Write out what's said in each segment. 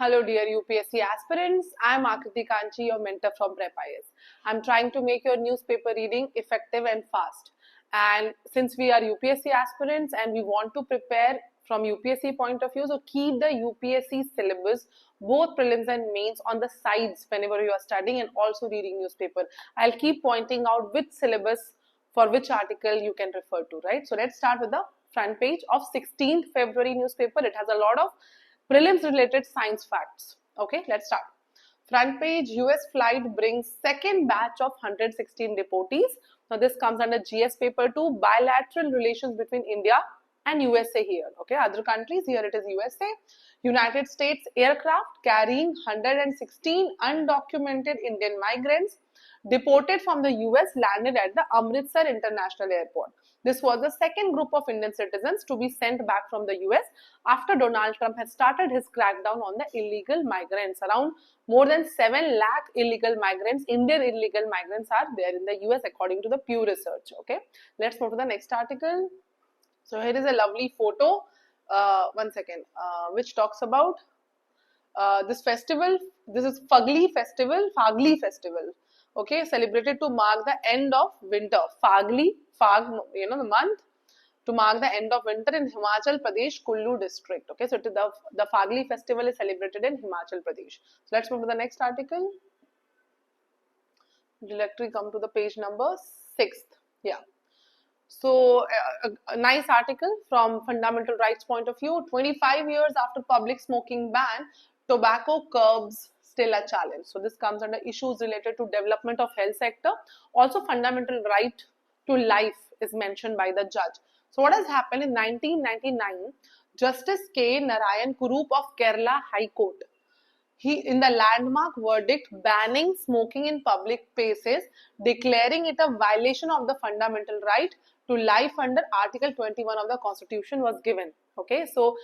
Hello dear UPSC aspirants, I am Akriti Kanchi, your mentor from Prepp IAS. I am trying to make your newspaper reading effective and fast. And since we are UPSC aspirants and we want to prepare from UPSC point of view, so keep the UPSC syllabus, both prelims and mains, on the sides whenever you are studying and also reading newspaper. I'll keep pointing out which syllabus for which article you can refer to, right? So let's start with the front page of 16th February newspaper. It has a lot of prelims related science facts. Okay, let's start. Front page, US flight brings second batch of 116 deportees. Now this comes under GS paper 2, bilateral relations between India and USA here. Okay, other countries, here it is USA. United States aircraft carrying 116 undocumented Indian migrants deported from the US landed at the Amritsar International Airport. This was the second group of Indian citizens to be sent back from the US after Donald Trump had started his crackdown on the illegal migrants. Around more than 7 lakh illegal migrants, Indian illegal migrants, are there in the US according to the Pew Research. Okay, let's move to the next article. So here is a lovely photo, which talks about this festival. This is Phagli festival, okay, celebrated to mark the end of winter. Phagli, the month, to mark the end of winter in Himachal Pradesh, Kullu district. Okay, so the Phagli festival is celebrated in Himachal Pradesh. So let's move to the next article. Directly come to the page number 6th. Yeah. So a nice article from fundamental rights point of view. 25 years after public smoking ban, tobacco curbs still a challenge. So this comes under issues related to development of health sector. Also fundamental right to life is mentioned by the judge. So what has happened in 1999, Justice K. Narayan Kurup of Kerala High Court, he, in the landmark verdict banning smoking in public places, declaring it a violation of the fundamental right to life under Article 21 of the Constitution, was given. Okay, so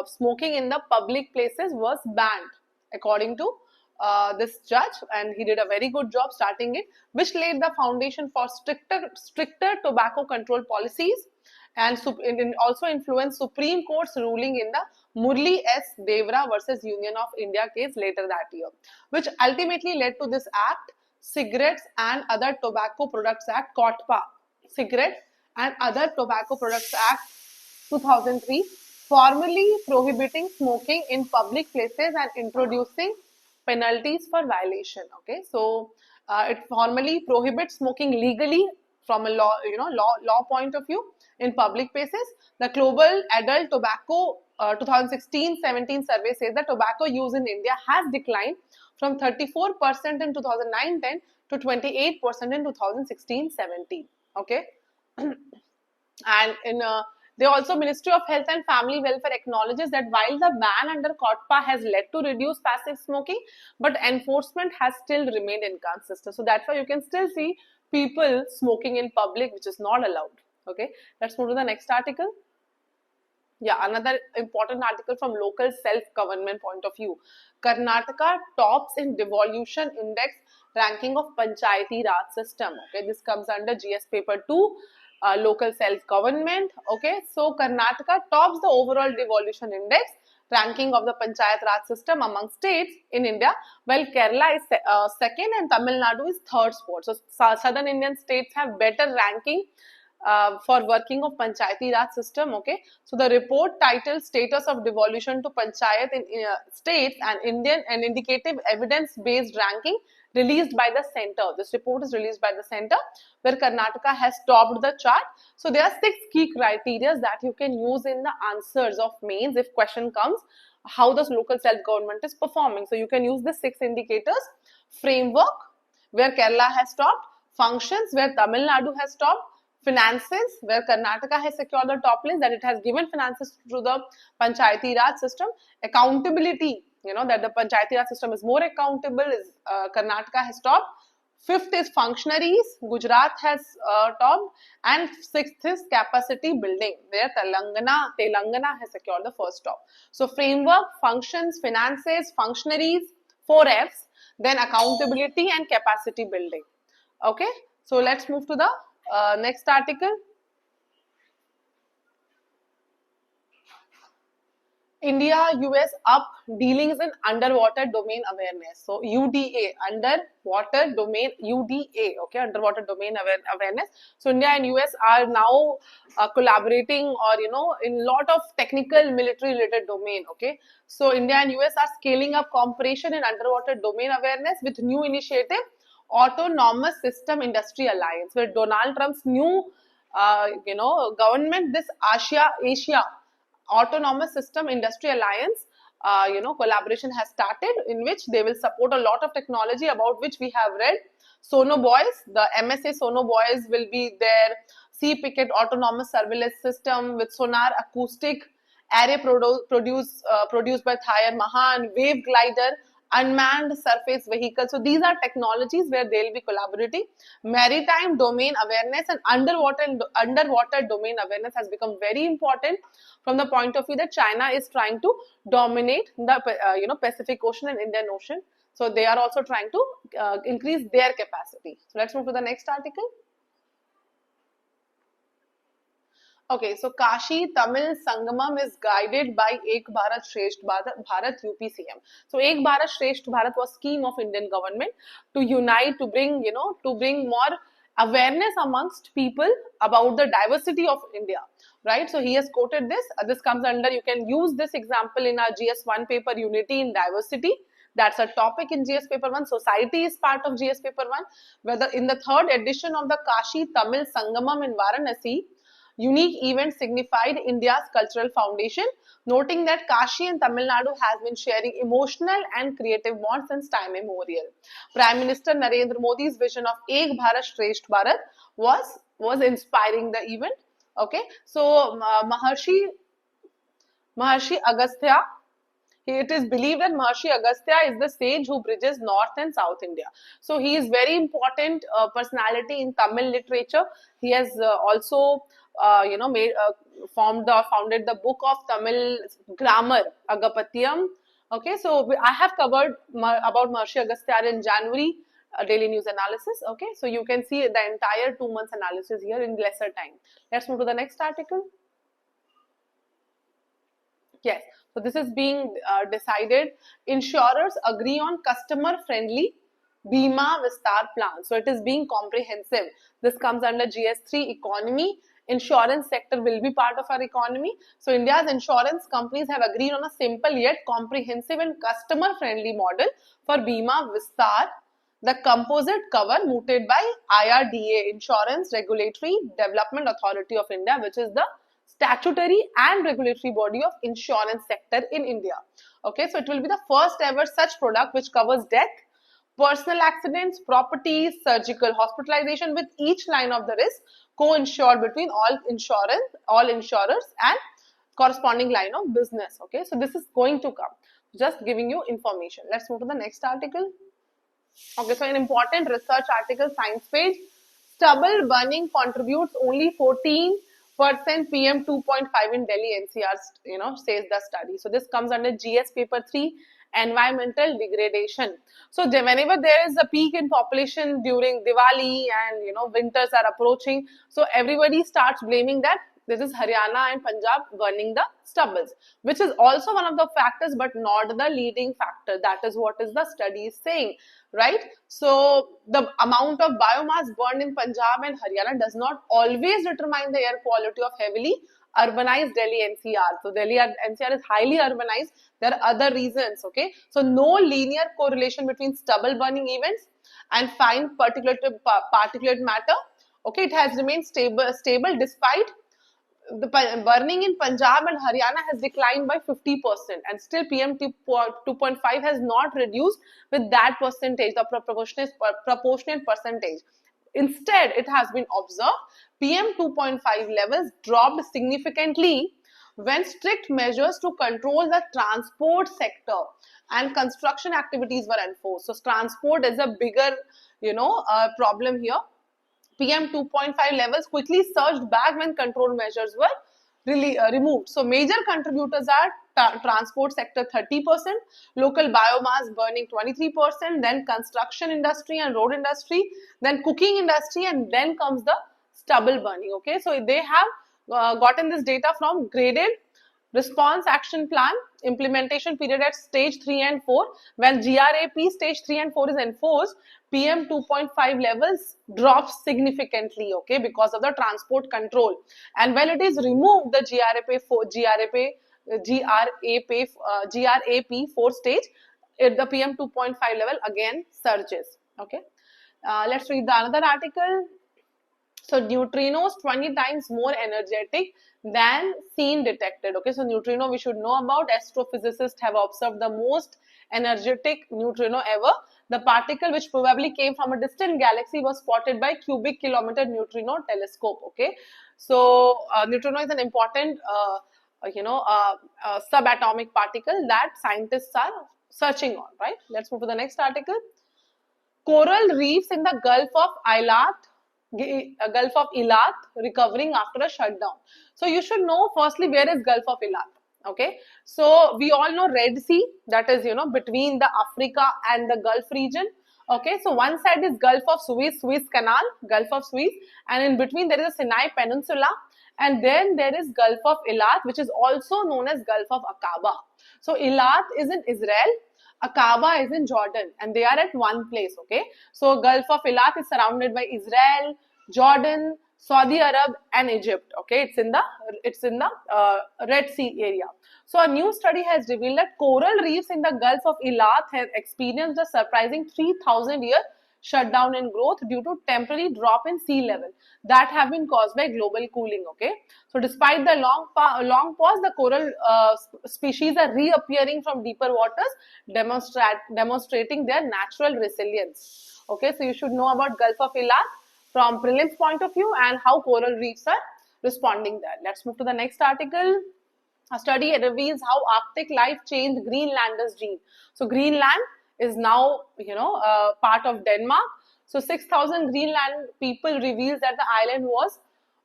smoking in the public places was banned according to this judge, and he did a very good job starting it, which laid the foundation for stricter tobacco control policies, and also influenced Supreme Court's ruling in the Murli S. Devra versus Union of India case later that year, which ultimately led to this act, Cigarettes and Other Tobacco Products Act, COTPA, Cigarette and Other Tobacco Products Act 2003, formally prohibiting smoking in public places and introducing penalties for violation. Okay, so it formally prohibits smoking legally from a law point of view in public places. The Global Adult Tobacco 2016-17 survey says that tobacco use in India has declined from 34% in 2009-10 to 28% in 2016-17. Okay, and in they also, Ministry of Health and Family Welfare acknowledges that while the ban under COTPA has led to reduce passive smoking, but enforcement has still remained inconsistent. So that's why you can still see people smoking in public, which is not allowed. Okay, let's move to the next article. Yeah, another important article from local self-government point of view. Karnataka tops in devolution index ranking of Panchayati Raj system. Okay, this comes under GS paper 2. Local self-government. Okay, so Karnataka tops the overall devolution index ranking of the Panchayat Raj system among states in India, while Kerala is second and Tamil Nadu is third spot. So southern Indian states have better ranking for working of Panchayati Raj system. Okay, so the report titled Status of Devolution to Panchayat in States and Indian and Indicative Evidence-Based Ranking, released by the center. This report is released by the center, where Karnataka has topped the chart. So there are 6 key criteria that you can use in the answers of mains if question comes how the local self-government is performing. So you can use the 6 indicators. Framework, where Kerala has topped. Functions, where Tamil Nadu has topped. Finances, where Karnataka has secured the top list, that it has given finances to the Panchayati Raj system. Accountability, that the Panchayati Raj system is more accountable, is Karnataka has topped. 5th is functionaries, Gujarat has topped, and 6th is capacity building, where Telangana has secured the first top. So framework, functions, finances, functionaries, 4 Fs, then accountability and capacity building. Okay, so let's move to the next article. India, US up dealings in underwater domain awareness. So UDA, underwater domain, UDA, okay, underwater domain awareness. So India and US are now collaborating, or in lot of technical military related domain, okay. So India and US are scaling up cooperation in underwater domain awareness with new initiative, Autonomous System Industry Alliance, where Donald Trump's new government, this Asia Autonomous System Industry Alliance, collaboration has started, in which they will support a lot of technology about which we have read. Sonobuoys, the MSA Sonobuoys will be there. Sea Picket Autonomous Surveillance System with sonar acoustic array produced by Thayer Mahan, wave glider, unmanned surface vehicle. So these are technologies where they will be collaborating. Maritime domain awareness and underwater domain awareness has become very important from the point of view that China is trying to dominate the Pacific Ocean and Indian Ocean. So they are also trying to increase their capacity. So let's move to the next article. Okay, so Kashi Tamil Sangamam is guided by Ek Bharat Shresth Bharat UPCM. So Ek Bharat Shresth Bharat was scheme of Indian government to unite, to bring more awareness amongst people about the diversity of India, right? So he has quoted this. This comes under, you can use this example in our GS1 paper, Unity in Diversity. That's a topic in GS paper 1. Society is part of GS paper 1. Whether in the 3rd edition of the Kashi Tamil Sangamam in Varanasi, unique event signified India's cultural foundation, noting that Kashi and Tamil Nadu has been sharing emotional and creative bonds since time immemorial. Prime Minister Narendra Modi's vision of Ek Bharat Shresth Bharat was inspiring the event. Okay, so Maharshi Agastya, it is believed that Maharshi Agastya is the sage who bridges North and South India. So he is very important personality in Tamil literature. He has also founded the book of Tamil grammar, Agapathyam. Okay, so I have covered about Maharshi Agastya in January daily news analysis. Okay, so you can see the entire 2 months analysis here in lesser time. Let's move to the next article. Yes, so this is being decided. Insurers agree on customer-friendly Bima Vistaar plan. So it is being comprehensive. This comes under GS3 economy. Insurance sector will be part of our economy. So India's insurance companies have agreed on a simple yet comprehensive and customer-friendly model for Bima Vistaar, the composite cover mooted by IRDA, Insurance Regulatory Development Authority of India, which is the statutory and regulatory body of insurance sector in India. Okay, so it will be the first ever such product which covers death, personal accidents, property, surgical hospitalization, with each line of the risk co-insured between all insurers and corresponding line of business. Okay, so this is going to come. Just giving you information. Let's move to the next article. Okay, so an important research article, science page. Stubble burning contributes only 14% PM 2.5 in Delhi NCR, says the study. So this comes under GS paper 3, environmental degradation. So whenever there is a peak in population during Diwali and winters are approaching, so everybody starts blaming that this is Haryana and Punjab burning the stubbles, which is also one of the factors but not the leading factor. That is what is the study is saying, right? So the amount of biomass burned in Punjab and Haryana does not always determine the air quality of heavily urbanized Delhi NCR. So Delhi NCR is highly urbanized. There are other reasons, okay? So no linear correlation between stubble burning events and fine particulate matter. Okay, it has remained stable despite the burning in Punjab and Haryana has declined by 50%, and still PM 2.5 has not reduced with that percentage, the proportionate percentage. Instead, it has been observed PM 2.5 levels dropped significantly when strict measures to control the transport sector and construction activities were enforced. So transport is a bigger, problem here. PM 2.5 levels quickly surged back when control measures were removed. So major contributors are transport sector 30%, local biomass burning 23%, then construction industry and road industry, then cooking industry, and then comes the stubble burning. Okay, so they have gotten this data from graded response action plan, implementation period at stage 3 and 4. When GRAP stage 3 and 4 is enforced, PM 2.5 levels drop significantly, okay, because of the transport control. And when it is removed, the GRAP 4 stage, the PM 2.5 level again surges, okay. Let's read the another article. So neutrinos 20 times more energetic than seen detected. Okay, so neutrino we should know about. Astrophysicists have observed the most energetic neutrino ever. The particle, which probably came from a distant galaxy, was spotted by cubic kilometer neutrino telescope. Okay, so neutrino is an important subatomic particle that scientists are searching on, right? Let's move to the next article. Coral reefs in the Gulf of Iliad recovering after a shutdown. So you should know firstly where is Gulf of Iliad. Okay, so we all know Red Sea, that is between the Africa and the Gulf region. Okay, so one side is Gulf of Suez, Suez Canal, Gulf of Suez, and in between there is a Sinai Peninsula, and then there is Gulf of Iliad, which is also known as Gulf of Aqaba. So Iliad is in Israel, Aqaba is in Jordan, and they are at one place. Okay, so Gulf of Iliad is surrounded by Israel, Jordan, Saudi Arab, and Egypt. Okay, it's in the Red Sea area. So a new study has revealed that coral reefs in the Gulf of Iliad have experienced a surprising 3,000-year shutdown in growth due to temporary drop in sea level that have been caused by global cooling. Okay, so despite the long pause, the coral species are reappearing from deeper waters, demonstrating their natural resilience. Okay, so you should know about Gulf of Iliad from prelims point of view and how coral reefs are responding there. Let's move to the next article. A study reveals how Arctic life changed Greenlander's gene. So Greenland is now part of Denmark. So 6,000 Greenland people reveals that the island was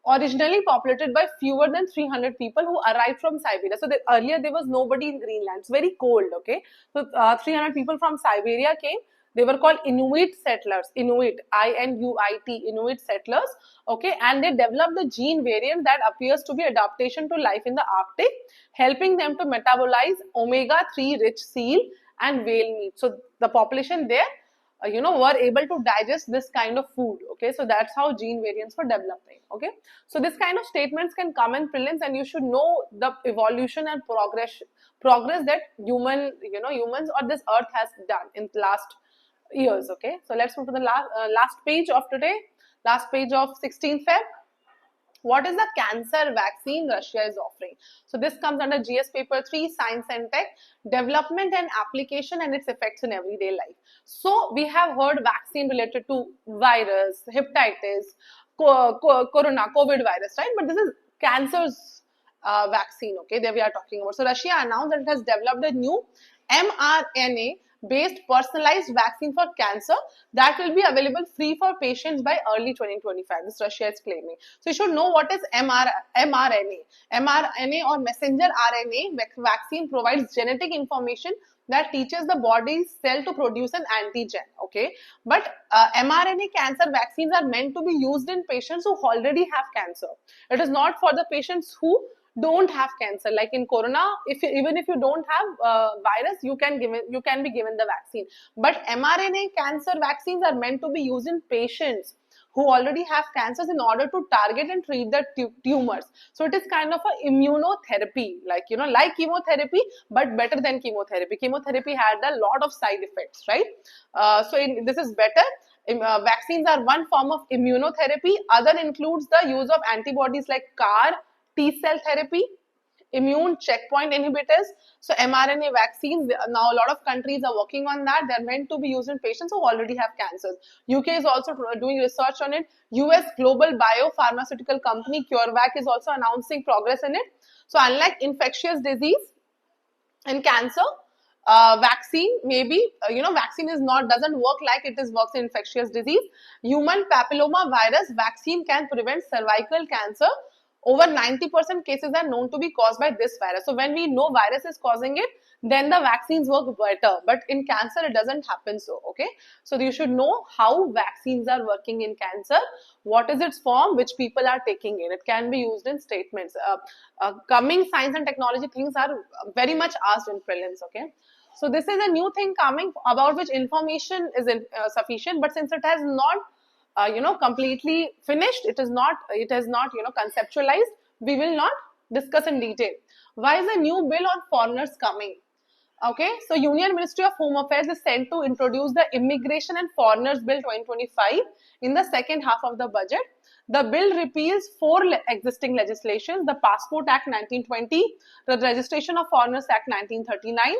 originally populated by fewer than 300 people who arrived from Siberia. So earlier there was nobody in Greenland. It's very cold. Okay, so 300 people from Siberia came. They were called Inuit settlers, Inuit, I-N-U-I-T, Inuit settlers, okay, and they developed a gene variant that appears to be adaptation to life in the Arctic, helping them to metabolize omega-3 rich seal and whale meat. So the population there, were able to digest this kind of food, okay, so that's how gene variants were developing, okay. So this kind of statements can come in prelims, and you should know the evolution and progress that humans or this earth has done in the last years. Okay, so let's move to the last page of today, last page of 16th Feb. What is the cancer vaccine Russia is offering? So this comes under GS paper 3, Science and Tech, Development and Application and its effects in everyday life. So we have heard vaccine related to virus, hepatitis, corona, COVID virus, right? But this is cancer's vaccine, okay, that we are talking about. So Russia announced that it has developed a new mRNA-based personalized vaccine for cancer that will be available free for patients by early 2025. This Russia is claiming. So you should know what is mRNA. mRNA or messenger RNA vaccine provides genetic information that teaches the body's cell to produce an antigen. Okay, but mRNA cancer vaccines are meant to be used in patients who already have cancer. It is not for the patients who don't have cancer. Like in corona, even if you don't have virus, you can be given the vaccine. But mRNA cancer vaccines are meant to be used in patients who already have cancers in order to target and treat the tumors. So it is kind of a immunotherapy, like chemotherapy, but better than chemotherapy. Chemotherapy had a lot of side effects, right? This is better. Vaccines are one form of immunotherapy. Other includes the use of antibodies like CAR, T-cell therapy, immune checkpoint inhibitors. So mRNA vaccines, now a lot of countries are working on that. They're meant to be used in patients who already have cancers. UK is also doing research on it. US global biopharmaceutical company CureVac is also announcing progress in it. So unlike infectious disease and cancer, vaccine vaccine doesn't work like it works in infectious disease. Human papilloma virus vaccine can prevent cervical cancer over 90% cases are known to be caused by this virus. So when we know virus is causing it, then the vaccines work better. But in cancer, it doesn't happen so, okay? So you should know how vaccines are working in cancer, what is its form, which people are taking it. It can be used in statements. Coming science and technology things are very much asked in prelims, okay? So this is a new thing coming about which information is sufficient, but since it has not completely finished, it has not conceptualized, we will not discuss in detail. Why is a new bill on foreigners coming? Okay, so Union Ministry of Home Affairs is sent to introduce the Immigration and Foreigners Bill 2025 in the second half of the budget. The bill repeals 4 existing legislations: the Passport Act 1920, the Registration of Foreigners Act 1939,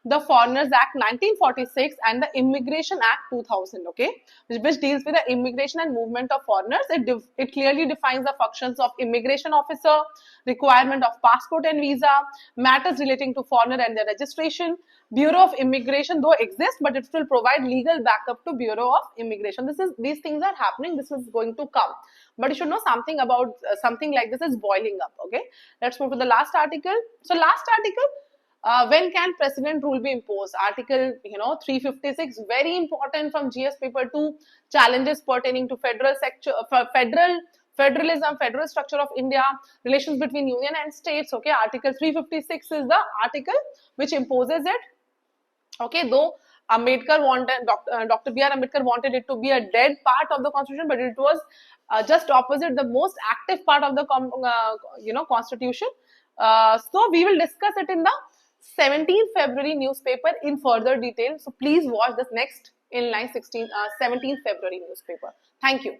the Foreigners Act 1946, and the Immigration Act 2000, okay, which deals with the immigration and movement of foreigners. It clearly defines the functions of immigration officer, requirement of passport and visa, matters relating to foreigner and their registration. Bureau of Immigration though exists, but it will provide legal backup to Bureau of Immigration. These things are happening. This is going to come, but you should know something about something like this is boiling up. Okay, let's move to the last article. So last article. When can precedent rule be imposed? Article 356, very important from GS paper 2. Challenges pertaining to federalism, federal structure of India, relations between union and states. Okay, Article 356 is the article which imposes it. Okay, though Ambedkar wanted, Dr. B.R. Ambedkar wanted it to be a dead part of the constitution, but it was just opposite, the most active part of the constitution. So we will discuss it in the 17th February newspaper in further detail. So please watch this next in line 17th February newspaper. Thank you.